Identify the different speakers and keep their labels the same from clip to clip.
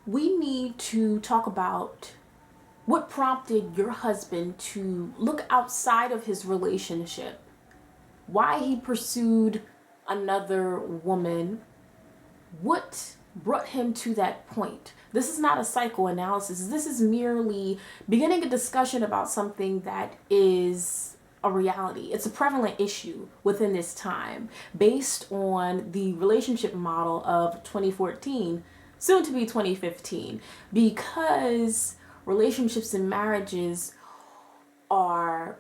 Speaker 1: we need to talk about what prompted your husband to look outside of his relationship, why he pursued another woman, what brought him to that point. This is not a psychoanalysis. This is merely beginning a discussion about something that is a reality. It's a prevalent issue within this time based on the relationship model of 2014, soon to be 2015, because relationships and marriages are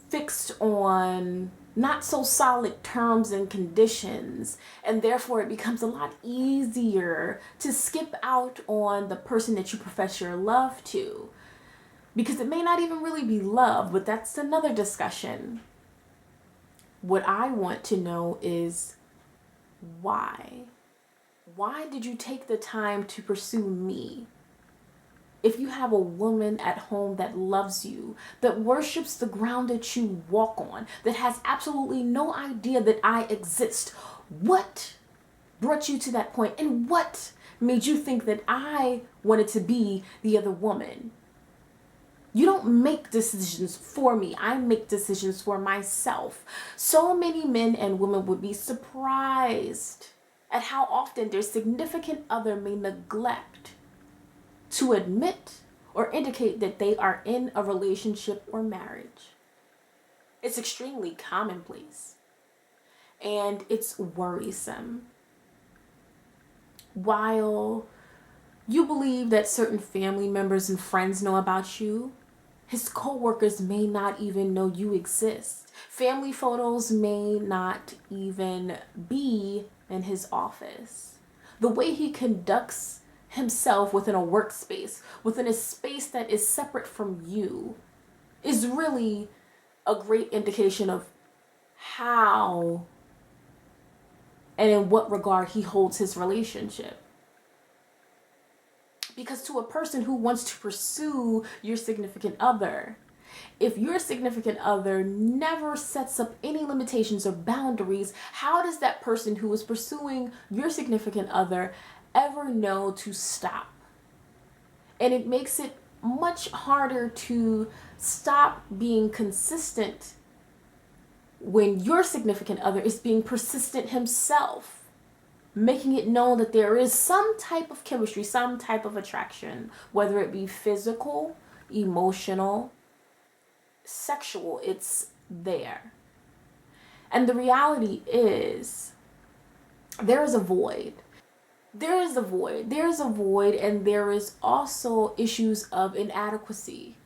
Speaker 1: fixed on not so solid terms and conditions, and therefore it becomes a lot easier to skip out on the person that you profess your love to, because it may not even really be love, but that's another discussion. What I want to know is why? Why did you take the time to pursue me? If you have a woman at home that loves you, that worships the ground that you walk on, that has absolutely no idea that I exist, what brought you to that point? And what made you think that I wanted to be the other woman? You don't make decisions for me. I make decisions for myself. So many men and women would be surprised at how often their significant other may neglect to admit or indicate that they are in a relationship or marriage. It's extremely commonplace, and it's worrisome. While you believe that certain family members and friends know about you, his co-workers may not even know you exist. Family photos may not even be in his office. The way he conducts himself within a workspace, within a space that is separate from you, is really a great indication of how and in what regard he holds his relationship. Because to a person who wants to pursue your significant other, if your significant other never sets up any limitations or boundaries, how does that person who is pursuing your significant other ever know to stop? And it makes it much harder to stop being consistent when your significant other is being persistent himself, making it known that there is some type of chemistry, some type of attraction, whether it be physical, emotional, sexual, it's there. And the reality is, there is a void. There is a void, and there is also issues of inadequacy.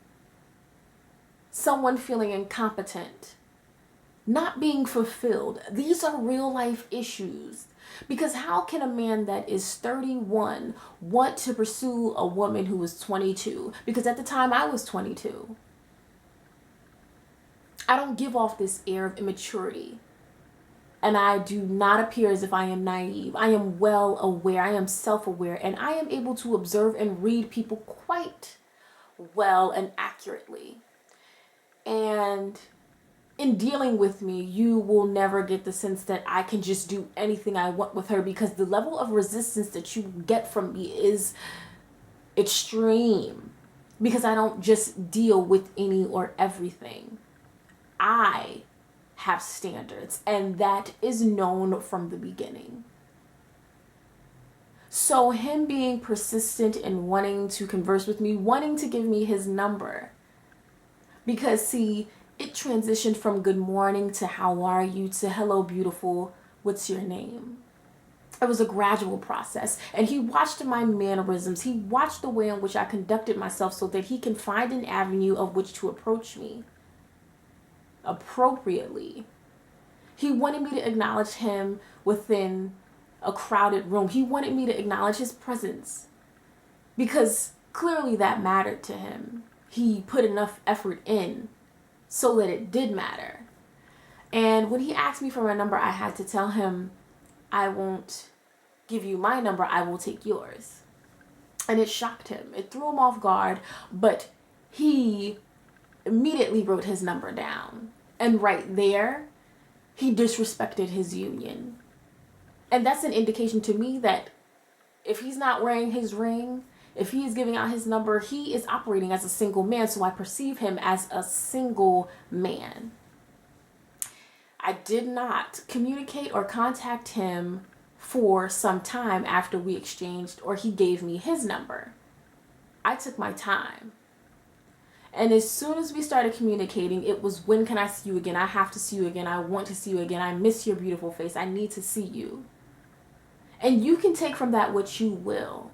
Speaker 1: Someone feeling incompetent, not being fulfilled. These are real life issues. Because how can a man that is 31 want to pursue a woman who is 22? Because at the time I was 22. I don't give off this air of immaturity. And I do not appear as if I am naive. I am well aware. I am self-aware. And I am able to observe and read people quite well and accurately. And in dealing with me, you will never get the sense that I can just do anything I want with her, because the level of resistance that you get from me is extreme. Because I don't just deal with any or everything. I have standards, and that is known from the beginning. So him being persistent in wanting to converse with me, wanting to give me his number, because see, it transitioned from good morning to how are you to hello beautiful, what's your name? It was a gradual process, and he watched my mannerisms. He watched the way in which I conducted myself so that he can find an avenue of which to approach me appropriately. He wanted me to acknowledge him within a crowded room. He wanted me to acknowledge his presence, because clearly that mattered to him. He put enough effort in so that it did matter. And when he asked me for my number, I had to tell him, I won't give you my number, I will take yours. And it shocked him. It threw him off guard, but he immediately wrote his number down. And right there, he disrespected his union. And that's an indication to me that If he's not wearing his ring, if he is giving out his number, he is operating as a single man. So I perceive him as a single man. I did not communicate or contact him for some time after we exchanged or he gave me his number. I took my time. And as soon as we started communicating, it was, when can I see you again? I have to see you again. I want to see you again. I miss your beautiful face. I need to see you. And you can take from that what you will.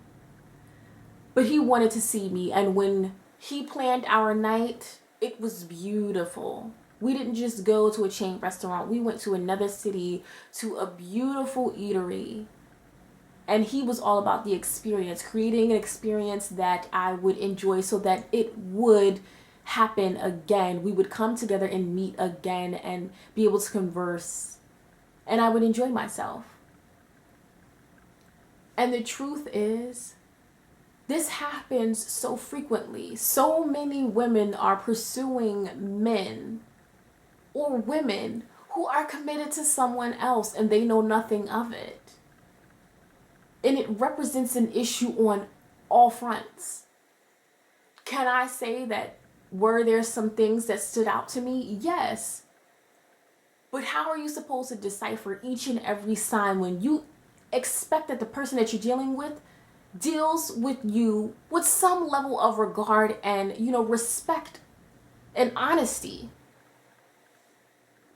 Speaker 1: But he wanted to see me. And when he planned our night, it was beautiful. We didn't just go to a chain restaurant. We went to another city, to a beautiful eatery. And he was all about the experience, creating an experience that I would enjoy so that it would happen again. We would come together and meet again and be able to converse. And I would enjoy myself. And the truth is, this happens so frequently. So many women are pursuing men or women who are committed to someone else and they know nothing of it. And it represents an issue on all fronts. Can I say that were there some things that stood out to me? Yes. But how are you supposed to decipher each and every sign when you expect that the person that you're dealing with deals with you with some level of regard and, respect and honesty?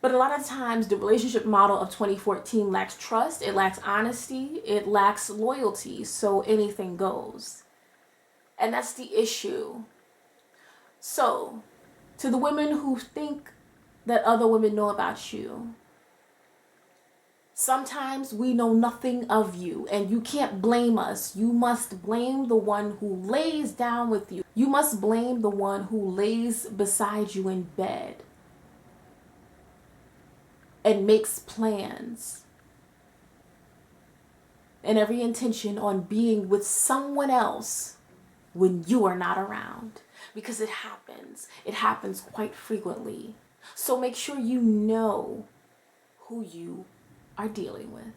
Speaker 1: But a lot of times the relationship model of 2014 lacks trust, it lacks honesty, it lacks loyalty, so anything goes. And that's the issue. So, to the women who think that other women know about you, sometimes we know nothing of you, and you can't blame us. You must blame the one who lays down with you. You must blame the one who lays beside you in bed and makes plans and every intention on being with someone else when you are not around. Because it happens. It happens quite frequently. So make sure you know who you are dealing with.